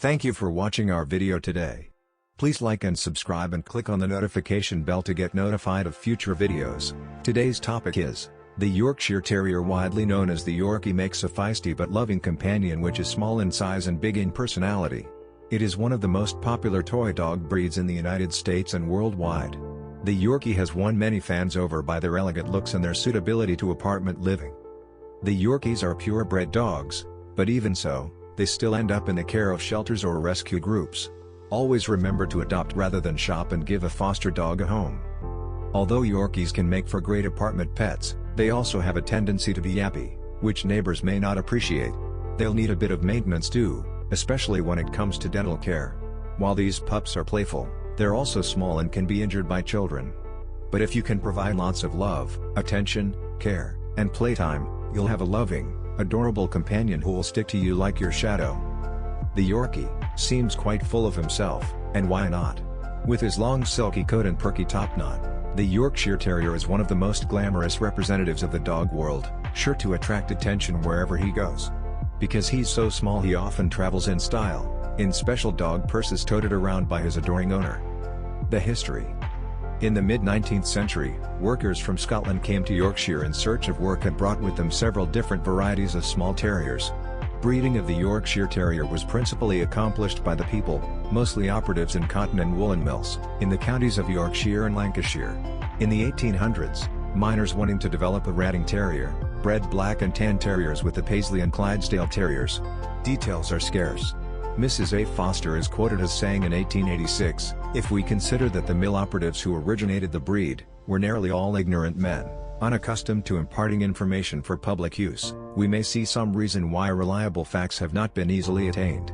Thank you for watching our video today. Please like and subscribe and click on the notification bell to get notified of future videos. Today's topic is, the Yorkshire Terrier, widely known as the Yorkie, makes a feisty but loving companion which is small in size and big in personality. It is one of the most popular toy dog breeds in the United States and worldwide. The Yorkie has won many fans over by their elegant looks and their suitability to apartment living. The Yorkies are purebred dogs, but even so, they still end up in the care of shelters or rescue groups. Always remember to adopt rather than shop and give a foster dog a home. Although Yorkies can make for great apartment pets, they also have a tendency to be yappy, which neighbors may not appreciate. They'll need a bit of maintenance too, especially when it comes to dental care. While these pups are playful, they're also small and can be injured by children. But if you can provide lots of love, attention, care, and playtime, you'll have a loving, adorable companion who will stick to you like your shadow. The Yorkie seems quite full of himself, and why not? With his long silky coat and perky top knot, the Yorkshire Terrier is one of the most glamorous representatives of the dog world, sure to attract attention wherever he goes. Because he's so small, he often travels in style, in special dog purses toted around by his adoring owner. The history. In the mid-19th century, workers from Scotland came to Yorkshire in search of work and brought with them several different varieties of small terriers. Breeding of the Yorkshire Terrier was principally accomplished by the people, mostly operatives in cotton and woolen mills, in the counties of Yorkshire and Lancashire. In the 1800s, miners wanting to develop a ratting terrier, bred black and tan terriers with the Paisley and Clydesdale Terriers. Details are scarce. Mrs. A. Foster is quoted as saying in 1886, "If we consider that the mill operatives who originated the breed, were nearly all ignorant men, unaccustomed to imparting information for public use, we may see some reason why reliable facts have not been easily attained."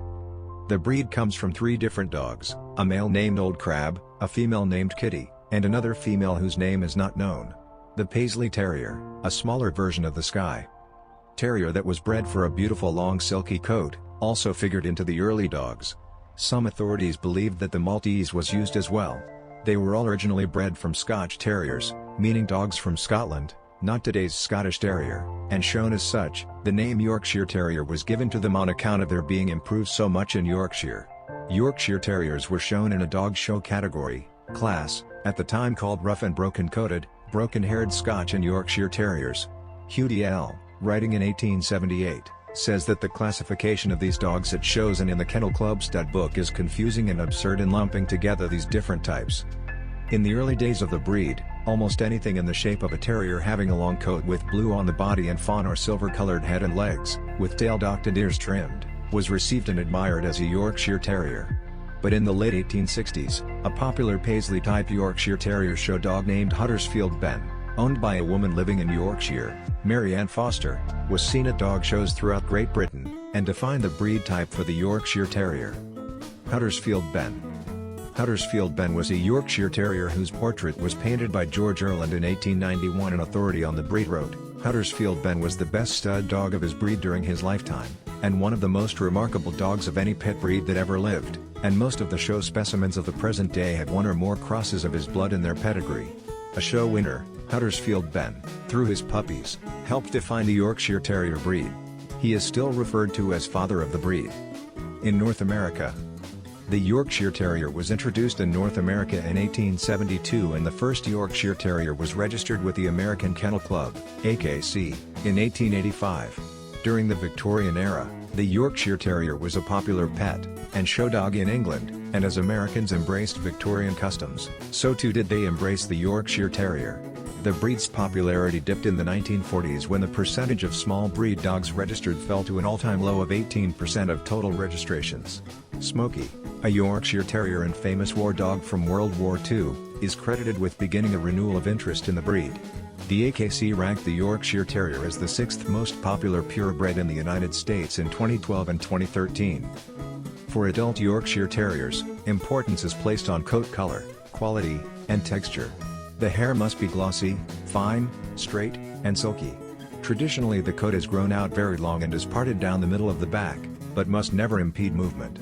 The breed comes from three different dogs, a male named Old Crab, a female named Kitty, and another female whose name is not known. The Paisley Terrier, a smaller version of the Skye Terrier that was bred for a beautiful long silky coat, also figured into the early dogs. Some authorities believed that the Maltese was used as well. They were all originally bred from Scotch Terriers, meaning dogs from Scotland, not today's Scottish Terrier, and shown as such. The name Yorkshire Terrier was given to them on account of their being improved so much in Yorkshire. Yorkshire Terriers were shown in a dog show category, class, at the time called rough and broken-coated, broken-haired Scotch and Yorkshire Terriers. Hugh D.L., writing in 1878, says that the classification of these dogs at shows and in the Kennel Club stud book is confusing and absurd in lumping together these different types. In the early days of the breed, almost anything in the shape of a terrier having a long coat with blue on the body and fawn or silver-colored head and legs, with tail docked and ears trimmed, was received and admired as a Yorkshire Terrier. But in the late 1860s, a popular Paisley-type Yorkshire Terrier show dog named Huddersfield Ben, owned by a woman living in Yorkshire, Mary Ann Foster, was seen at dog shows throughout Great Britain, and defined the breed type for the Yorkshire Terrier. Huddersfield Ben. Huddersfield Ben was a Yorkshire Terrier whose portrait was painted by George Earland in 1891. An authority on the breed wrote, "Huddersfield Ben was the best stud dog of his breed during his lifetime, and one of the most remarkable dogs of any pet breed that ever lived, and most of the show specimens of the present day have one or more crosses of his blood in their pedigree." A show winner, Huddersfield Ben, through his puppies, helped define the Yorkshire Terrier breed. He is still referred to as father of the breed. In North America, the Yorkshire Terrier was introduced in North America in 1872, and the first Yorkshire Terrier was registered with the American Kennel Club, AKC, in 1885. During the Victorian era, the Yorkshire Terrier was a popular pet and show dog in England, and as Americans embraced Victorian customs, so too did they embrace the Yorkshire Terrier. The breed's popularity dipped in the 1940s when the percentage of small breed dogs registered fell to an all-time low of 18% of total registrations. Smokey, a Yorkshire Terrier and famous war dog from World War II, is credited with beginning a renewal of interest in the breed. The AKC ranked the Yorkshire Terrier as the sixth most popular purebred in the United States in 2012 and 2013. For adult Yorkshire Terriers, importance is placed on coat color, quality, and texture. The hair must be glossy, fine, straight, and silky. Traditionally, the coat is grown out very long and is parted down the middle of the back, but must never impede movement.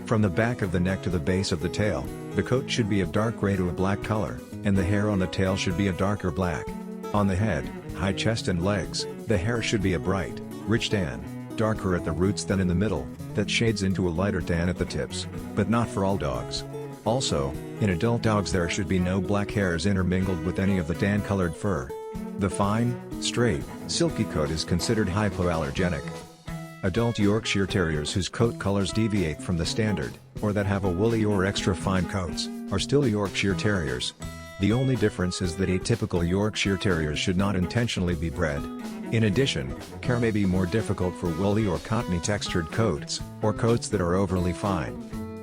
From the back of the neck to the base of the tail, the coat should be of dark gray to a black color, and the hair on the tail should be a darker black. On the head, high chest and legs, the hair should be a bright, rich tan, darker at the roots than in the middle, that shades into a lighter tan at the tips, but not for all dogs. Also, in adult dogs there should be no black hairs intermingled with any of the tan-colored fur. The fine, straight, silky coat is considered hypoallergenic. Adult Yorkshire Terriers whose coat colors deviate from the standard, or that have a woolly or extra fine coats, are still Yorkshire Terriers. The only difference is that atypical Yorkshire Terriers should not intentionally be bred. In addition, care may be more difficult for woolly or cottony textured coats, or coats that are overly fine.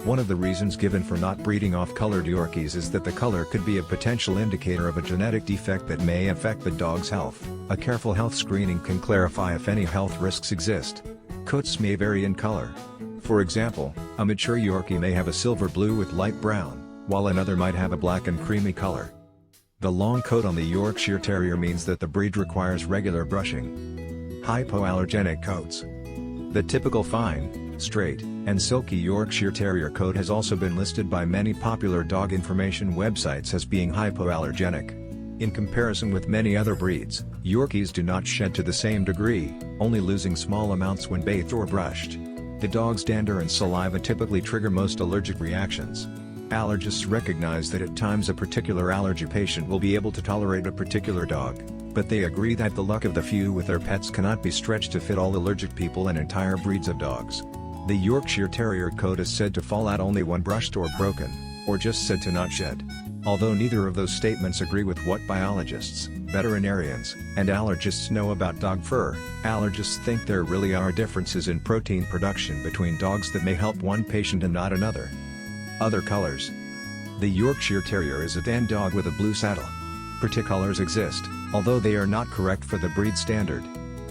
One of the reasons given for not breeding off-colored Yorkies is that the color could be a potential indicator of a genetic defect that may affect the dog's health. A careful health screening can clarify if any health risks exist. Coats may vary in color. For example, a mature Yorkie may have a silver blue with light brown, while another might have a black and creamy color. The long coat on the Yorkshire Terrier means that the breed requires regular brushing. Hypoallergenic coats. The typical fine, straight, and silky Yorkshire Terrier coat has also been listed by many popular dog information websites as being hypoallergenic. In comparison with many other breeds, Yorkies do not shed to the same degree, only losing small amounts when bathed or brushed. The dog's dander and saliva typically trigger most allergic reactions. Allergists recognize that at times a particular allergy patient will be able to tolerate a particular dog, but they agree that the luck of the few with their pets cannot be stretched to fit all allergic people and entire breeds of dogs. The Yorkshire Terrier coat is said to fall out only when brushed or broken, or just said to not shed. Although neither of those statements agree with what biologists, veterinarians, and allergists know about dog fur, allergists think there really are differences in protein production between dogs that may help one patient and not another. Other colors. The Yorkshire Terrier is a tan dog with a blue saddle. Particolors exist, although they are not correct for the breed standard.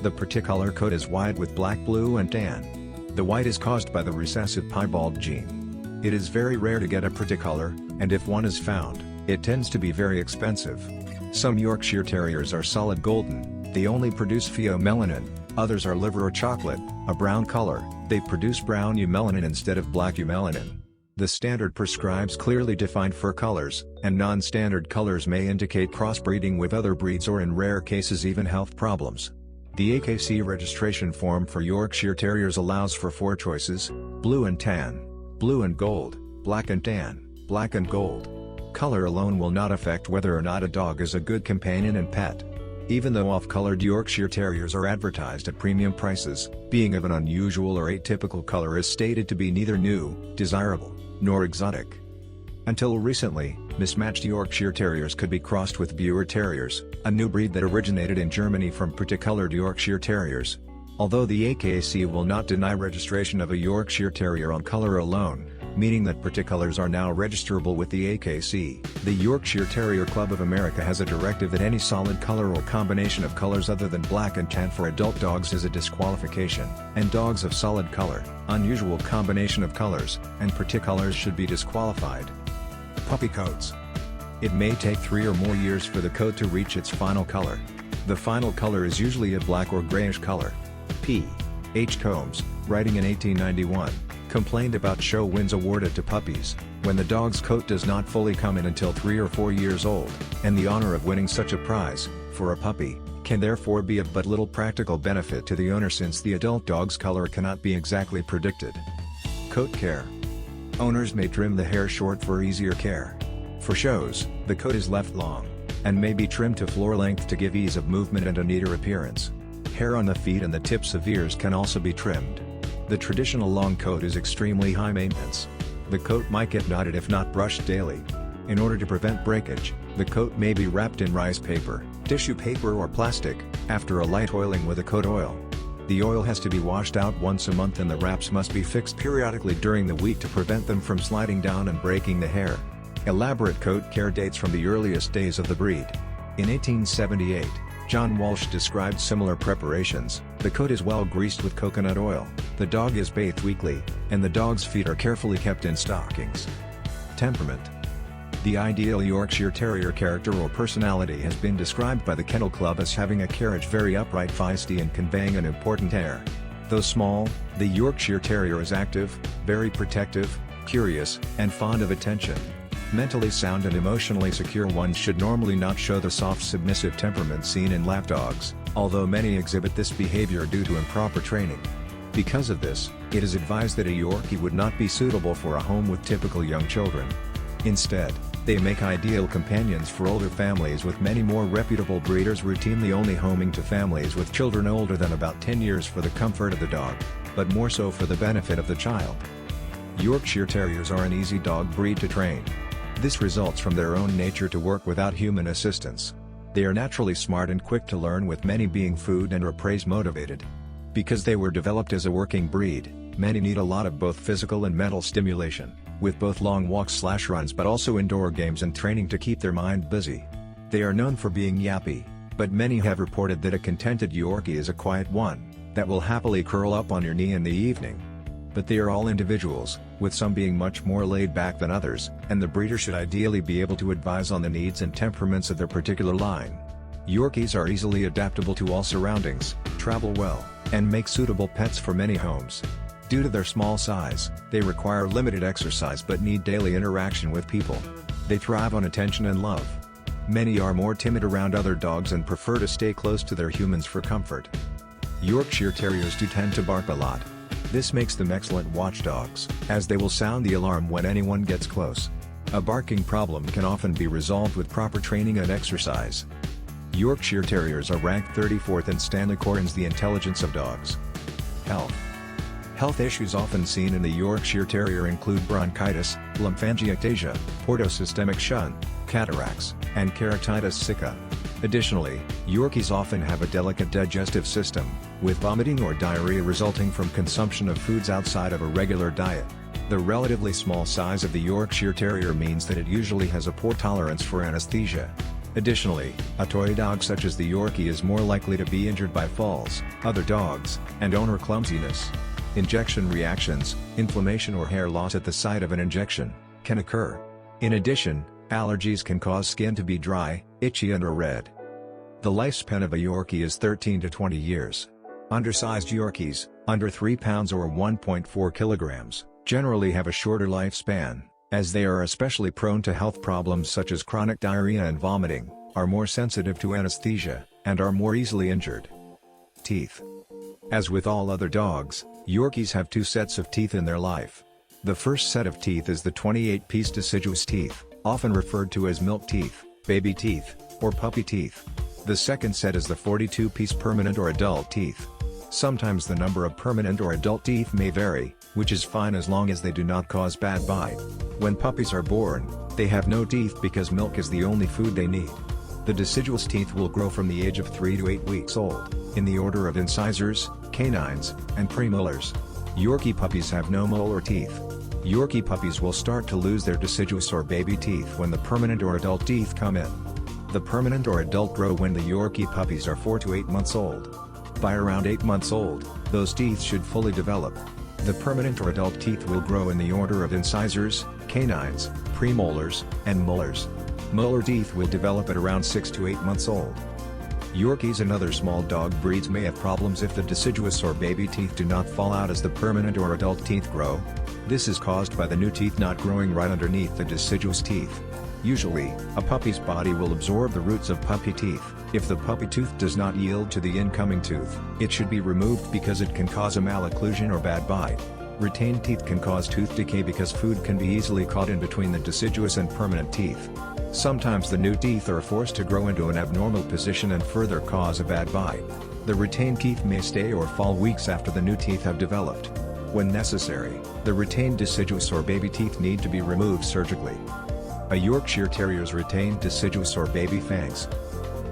The particolor coat is white with black, blue and tan. The white is caused by the recessive piebald gene. It is very rare to get a particolor, and if one is found, it tends to be very expensive. Some Yorkshire Terriers are solid golden, they only produce pheomelanin, others are liver or chocolate, a brown color, they produce brown eumelanin instead of black eumelanin. The standard prescribes clearly defined fur colors, and non-standard colors may indicate crossbreeding with other breeds or in rare cases even health problems. The AKC registration form for Yorkshire Terriers allows for 4 choices: blue and tan, blue and gold, black and tan, black and gold. Color alone will not affect whether or not a dog is a good companion and pet. Even though off-colored Yorkshire Terriers are advertised at premium prices, being of an unusual or atypical color is stated to be neither new, desirable, nor exotic. Until recently, mismatched Yorkshire Terriers could be crossed with Boer Terriers, a new breed that originated in Germany from particolored Yorkshire Terriers. Although the AKC will not deny registration of a Yorkshire Terrier on color alone, meaning that particolors are now registerable with the AKC, the Yorkshire Terrier Club of America has a directive that any solid color or combination of colors other than black and tan for adult dogs is a disqualification, and dogs of solid color, unusual combination of colors, and particolors should be disqualified. Puppy coats. It may take 3 or more years for the coat to reach its final color. The final color is usually a black or grayish color. P. H. Combs, writing in 1891, complained about show wins awarded to puppies, when the dog's coat does not fully come in until 3 or 4 years old, and the honor of winning such a prize, for a puppy, can therefore be of but little practical benefit to the owner since the adult dog's color cannot be exactly predicted. Coat care. Owners may trim the hair short for easier care. For shows, the coat is left long, and may be trimmed to floor length to give ease of movement and a neater appearance. Hair on the feet and the tips of ears can also be trimmed. The traditional long coat is extremely high maintenance. The coat might get knotted if not brushed daily. In order to prevent breakage, the coat may be wrapped in rice paper, tissue paper or plastic, after a light oiling with a coat oil. The oil has to be washed out once a month and the wraps must be fixed periodically during the week to prevent them from sliding down and breaking the hair. Elaborate coat care dates from the earliest days of the breed. In 1878, John Walsh described similar preparations. The coat is well greased with coconut oil, the dog is bathed weekly, and the dog's feet are carefully kept in stockings. Temperament. The ideal Yorkshire Terrier character or personality has been described by the Kennel Club as having a carriage very upright, feisty and conveying an important air. Though small, the Yorkshire Terrier is active, very protective, curious, and fond of attention. Mentally sound and emotionally secure ones should normally not show the soft submissive temperament seen in lapdogs, although many exhibit this behavior due to improper training. Because of this, It is advised that a Yorkie would not be suitable for a home with typical young children. Instead, they make ideal companions for older families, with many more reputable breeders routinely only homing to families with children older than about 10 years for the comfort of the dog, but more so for the benefit of the child. Yorkshire Terriers are an easy dog breed to train. This results from their own nature to work without human assistance. They are naturally smart and quick to learn, with many being food and or praise motivated. Because they were developed as a working breed, many need a lot of both physical and mental stimulation, with both long walks/runs but also indoor games and training to keep their mind busy. They are known for being yappy, but many have reported that a contented Yorkie is a quiet one, that will happily curl up on your knee in the evening. But they are all individuals, with some being much more laid back than others, and the breeder should ideally be able to advise on the needs and temperaments of their particular line. Yorkies are easily adaptable to all surroundings, travel well, and make suitable pets for many homes. Due to their small size, they require limited exercise but need daily interaction with people. They thrive on attention and love. Many are more timid around other dogs and prefer to stay close to their humans for comfort. Yorkshire Terriers do tend to bark a lot. This makes them excellent watchdogs, as they will sound the alarm when anyone gets close. A barking problem can often be resolved with proper training and exercise. Yorkshire Terriers are ranked 34th in Stanley Coren's The Intelligence of Dogs. Health issues often seen in the Yorkshire Terrier include bronchitis, lymphangiectasia, portosystemic shunt, cataracts, and keratitis sicca. Additionally, Yorkies often have a delicate digestive system, with vomiting or diarrhea resulting from consumption of foods outside of a regular diet. The relatively small size of the Yorkshire Terrier means that it usually has a poor tolerance for anesthesia. Additionally, a toy dog such as the Yorkie is more likely to be injured by falls, other dogs, and owner clumsiness. Injection reactions, inflammation or hair loss at the site of an injection, can occur. In addition, allergies can cause skin to be dry, itchy and or red. The lifespan of a Yorkie is 13 to 20 years. Undersized Yorkies, under 3 pounds or 1.4 kilograms, generally have a shorter lifespan, as they are especially prone to health problems such as chronic diarrhea and vomiting, are more sensitive to anesthesia, and are more easily injured. Teeth. As with all other dogs, Yorkies have two sets of teeth in their life. The first set of teeth is the 28-piece deciduous teeth, often referred to as milk teeth, baby teeth, or puppy teeth. The second set is the 42-piece permanent or adult teeth. Sometimes the number of permanent or adult teeth may vary, which is fine as long as they do not cause bad bite. When puppies are born, they have no teeth because milk is the only food they need. The deciduous teeth will grow from the age of 3 to 8 weeks old, in the order of incisors, canines, and premolars. Yorkie puppies have no molar teeth. Yorkie puppies will start to lose their deciduous or baby teeth when the permanent or adult teeth come in. The permanent or adult grow when the Yorkie puppies are 4 to 8 months old. By around 8 months old, those teeth should fully develop. The permanent or adult teeth will grow in the order of incisors, canines, premolars, and molars. Molar teeth will develop at around 6 to 8 months old. Yorkies and other small dog breeds may have problems if the deciduous or baby teeth do not fall out as the permanent or adult teeth grow. This is caused by the new teeth not growing right underneath the deciduous teeth. Usually, a puppy's body will absorb the roots of puppy teeth. If the puppy tooth does not yield to the incoming tooth, it should be removed because it can cause a malocclusion or bad bite. Retained teeth can cause tooth decay because food can be easily caught in between the deciduous and permanent teeth. Sometimes the new teeth are forced to grow into an abnormal position and further cause a bad bite. The retained teeth may stay or fall weeks after the new teeth have developed. When necessary, the retained deciduous or baby teeth need to be removed surgically. A Yorkshire Terrier's retained deciduous or baby fangs.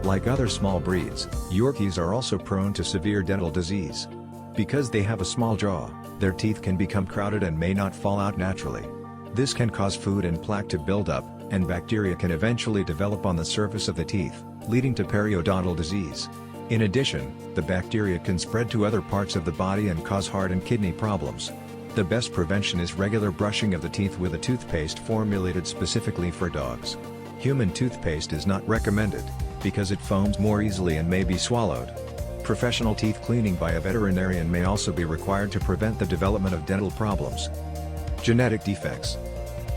Like other small breeds, Yorkies are also prone to severe dental disease. Because they have a small jaw, their teeth can become crowded and may not fall out naturally. This can cause food and plaque to build up, and bacteria can eventually develop on the surface of the teeth, leading to periodontal disease. In addition, the bacteria can spread to other parts of the body and cause heart and kidney problems. The best prevention is regular brushing of the teeth with a toothpaste formulated specifically for dogs. Human toothpaste is not recommended, because it foams more easily and may be swallowed. Professional teeth cleaning by a veterinarian may also be required to prevent the development of dental problems. Genetic defects.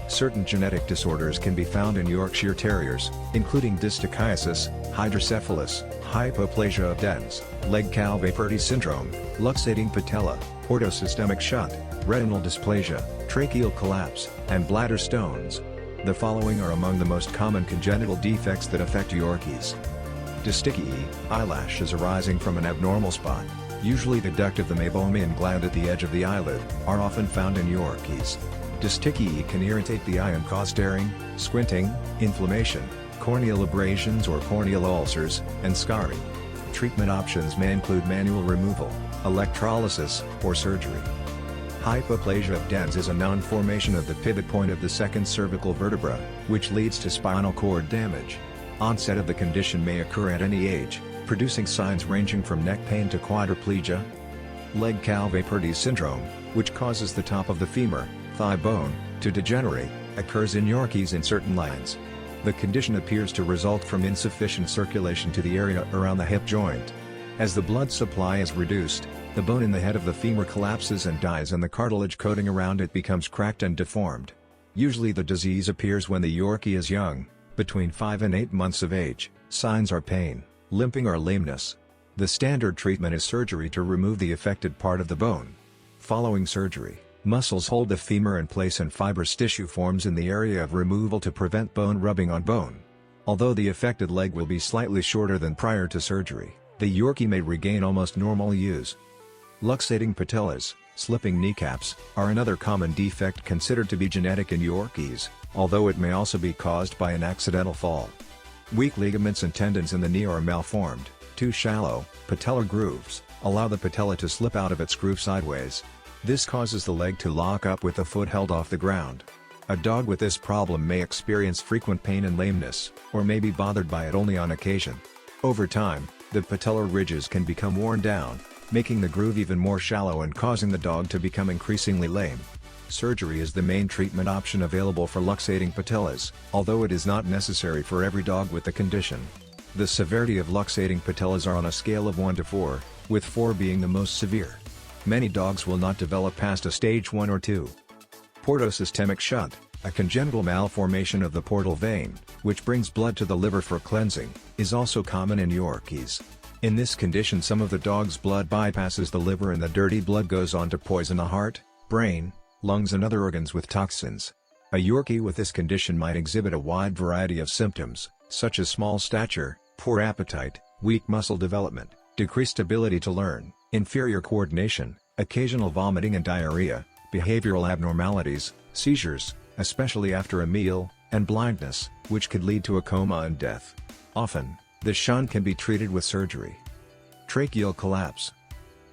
Certain genetic disorders can be found in Yorkshire Terriers, including dystichiasis, hydrocephalus, hypoplasia of dens, leg calvé-perdy syndrome, luxating patella, portosystemic shunt, retinal dysplasia, tracheal collapse, and bladder stones. The following are among the most common congenital defects that affect Yorkies. Distichia, eyelashes arising from an abnormal spot, usually the duct of the meibomian gland at the edge of the eyelid, are often found in Yorkies. Distichia can irritate the eye and cause staring, squinting, inflammation, corneal abrasions or corneal ulcers, and scarring. Treatment options may include manual removal, electrolysis, or surgery. Hypoplasia of dens is a non-formation of the pivot point of the second cervical vertebra, which leads to spinal cord damage. Onset of the condition may occur at any age, producing signs ranging from neck pain to quadriplegia. Leg calvé-perdy syndrome, which causes the top of the femur, thigh bone, to degenerate, occurs in Yorkies in certain lines. The condition appears to result from insufficient circulation to the area around the hip joint. As the blood supply is reduced, the bone in the head of the femur collapses and dies and the cartilage coating around it becomes cracked and deformed. Usually the disease appears when the Yorkie is young, between 5 and 8 months of age. Signs are pain, limping or lameness. The standard treatment is surgery to remove the affected part of the bone. Following surgery, muscles hold the femur in place and fibrous tissue forms in the area of removal to prevent bone rubbing on bone. Although the affected leg will be slightly shorter than prior to surgery, the Yorkie may regain almost normal use. Luxating patellas, slipping kneecaps, are another common defect considered to be genetic in Yorkies, although it may also be caused by an accidental fall. Weak ligaments and tendons in the knee are malformed. Too shallow, patellar grooves, allow the patella to slip out of its groove sideways. This causes the leg to lock up with the foot held off the ground. A dog with this problem may experience frequent pain and lameness, or may be bothered by it only on occasion. Over time, the patellar ridges can become worn down, making the groove even more shallow and causing the dog to become increasingly lame. Surgery is the main treatment option available for luxating patellas, although it is not necessary for every dog with the condition. The severity of luxating patellas are on a scale of 1 to 4, with 4 being the most severe. Many dogs will not develop past a stage 1 or 2. Portosystemic shunt, a congenital malformation of the portal vein, which brings blood to the liver for cleansing, is also common in Yorkies. In this condition, some of the dog's blood bypasses the liver and the dirty blood goes on to poison the heart, brain, lungs and other organs with toxins. A Yorkie with this condition might exhibit a wide variety of symptoms, such as small stature, poor appetite, weak muscle development, decreased ability to learn, inferior coordination, occasional vomiting and diarrhea, behavioral abnormalities, seizures, especially after a meal, and blindness, which could lead to a coma and death. Often, the shunt can be treated with surgery. Tracheal collapse.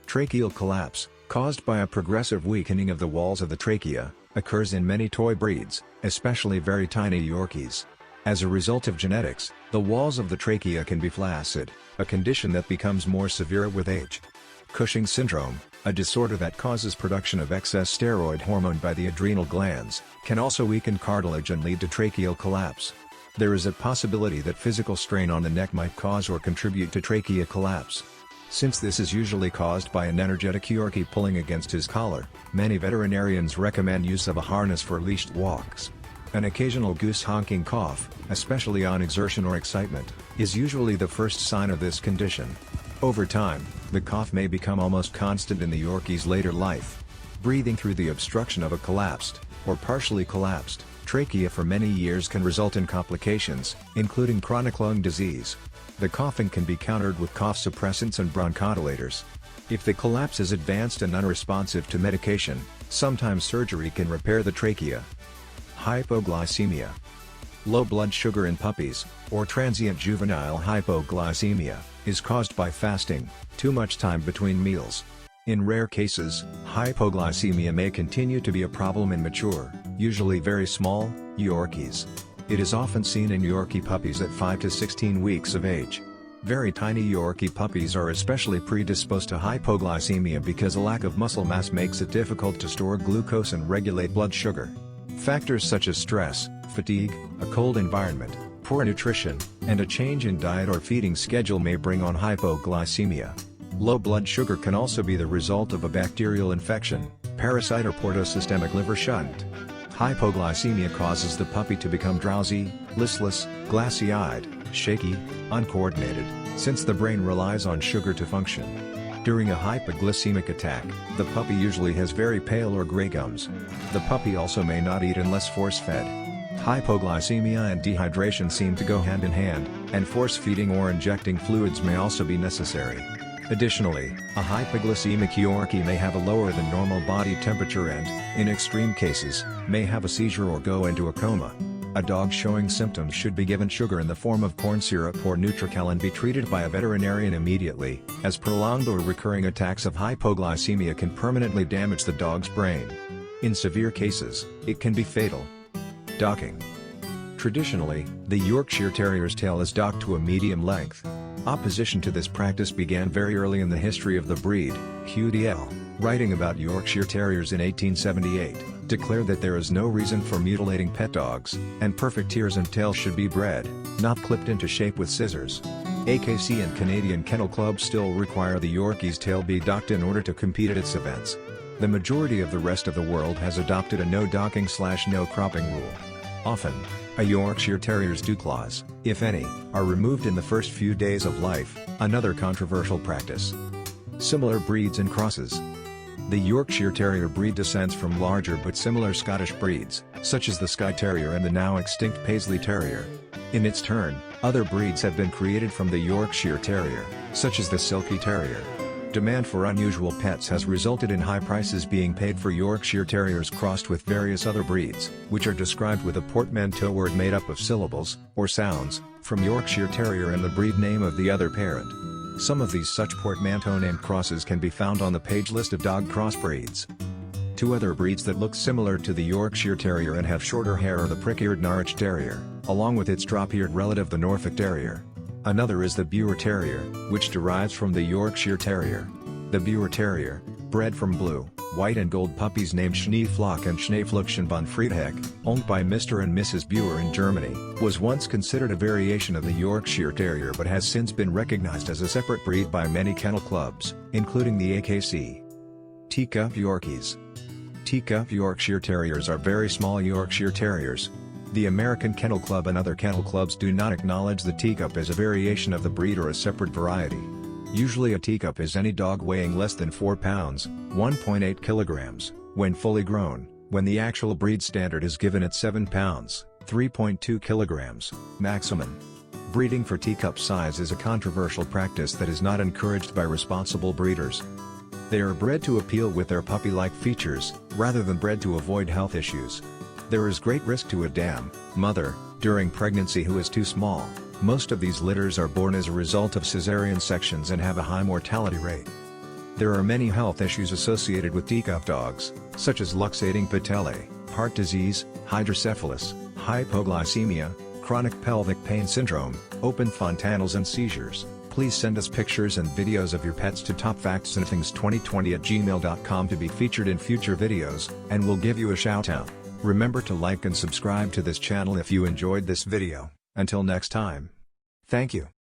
Tracheal collapse, caused by a progressive weakening of the walls of the trachea, occurs in many toy breeds, especially very tiny Yorkies. As a result of genetics, the walls of the trachea can be flaccid, a condition that becomes more severe with age. Cushing syndrome, a disorder that causes production of excess steroid hormone by the adrenal glands, can also weaken cartilage and lead to tracheal collapse. There is a possibility that physical strain on the neck might cause or contribute to trachea collapse. Since this is usually caused by an energetic Yorkie pulling against his collar, many veterinarians recommend use of a harness for leashed walks. An occasional goose honking cough, especially on exertion or excitement, is usually the first sign of this condition. Over time, the cough may become almost constant in the Yorkie's later life. Breathing through the obstruction of a collapsed, or partially collapsed, trachea for many years can result in complications, including chronic lung disease. The coughing can be countered with cough suppressants and bronchodilators. If the collapse is advanced and unresponsive to medication, sometimes surgery can repair the trachea. Hypoglycemia. Low blood sugar in puppies, or transient juvenile hypoglycemia, is caused by fasting, too much time between meals. In rare cases, hypoglycemia may continue to be a problem in mature, usually very small, Yorkies. It is often seen in Yorkie puppies at 5 to 16 weeks of age. Very tiny Yorkie puppies are especially predisposed to hypoglycemia because a lack of muscle mass makes it difficult to store glucose and regulate blood sugar. Factors such as stress, fatigue, a cold environment, poor nutrition, and a change in diet or feeding schedule may bring on hypoglycemia. Low blood sugar can also be the result of a bacterial infection, parasite or portosystemic liver shunt. Hypoglycemia causes the puppy to become drowsy, listless, glassy-eyed, shaky, uncoordinated, since the brain relies on sugar to function. During a hypoglycemic attack, the puppy usually has very pale or gray gums. The puppy also may not eat unless force-fed. Hypoglycemia and dehydration seem to go hand in hand, and force-feeding or injecting fluids may also be necessary. Additionally, a hypoglycemic Yorkie may have a lower than normal body temperature and, in extreme cases, may have a seizure or go into a coma. A dog showing symptoms should be given sugar in the form of corn syrup or Nutrical and be treated by a veterinarian immediately, as prolonged or recurring attacks of hypoglycemia can permanently damage the dog's brain. In severe cases, it can be fatal. Docking. Traditionally, the Yorkshire Terrier's tail is docked to a medium length. Opposition to this practice began very early in the history of the breed. Hugh D.L., writing about Yorkshire Terriers in 1878, declared that there is no reason for mutilating pet dogs, and perfect ears and tails should be bred, not clipped into shape with scissors. AKC and Canadian Kennel Club still require the Yorkie's tail be docked in order to compete at its events. The majority of the rest of the world has adopted a no docking/no cropping rule. Often, a Yorkshire Terrier's dew claws, if any, are removed in the first few days of life, another controversial practice. Similar breeds and crosses. The Yorkshire Terrier breed descends from larger but similar Scottish breeds, such as the Skye Terrier and the now extinct Paisley Terrier. In its turn, other breeds have been created from the Yorkshire Terrier, such as the Silky Terrier. Demand for unusual pets has resulted in high prices being paid for Yorkshire Terriers crossed with various other breeds, which are described with a portmanteau word made up of syllables, or sounds, from Yorkshire Terrier and the breed name of the other parent. Some of these such portmanteau-named crosses can be found on the page list of dog crossbreeds. Two other breeds that look similar to the Yorkshire Terrier and have shorter hair are the prick-eared Norwich Terrier, along with its drop-eared relative the Norfolk Terrier. Another is the Boer Terrier, which derives from the Yorkshire Terrier. The Boer Terrier, bred from blue, white and gold puppies named Schneeflock and Schneeflöckchen von Friedheck, owned by Mr. and Mrs. Boer in Germany, was once considered a variation of the Yorkshire Terrier but has since been recognized as a separate breed by many kennel clubs, including the AKC. Teacup Yorkies. Teacup Yorkshire Terriers are very small Yorkshire Terriers. The American Kennel Club and other kennel clubs do not acknowledge the teacup as a variation of the breed or a separate variety. Usually a teacup is any dog weighing less than 4 pounds, 1.8 kilograms, when fully grown, when the actual breed standard is given at 7 pounds, 3.2 kilograms, maximum. Breeding for teacup size is a controversial practice that is not encouraged by responsible breeders. They are bred to appeal with their puppy-like features, rather than bred to avoid health issues. There is great risk to a dam, mother, during pregnancy who is too small. Most of these litters are born as a result of cesarean sections and have a high mortality rate. There are many health issues associated with teacup dogs, such as luxating patellae, heart disease, hydrocephalus, hypoglycemia, chronic pelvic pain syndrome, open fontanelles and seizures. Please send us pictures and videos of your pets to topfactsandthings2020@gmail.com to be featured in future videos, and we'll give you a shout out. Remember to like and subscribe to this channel if you enjoyed this video. Until next time. Thank you.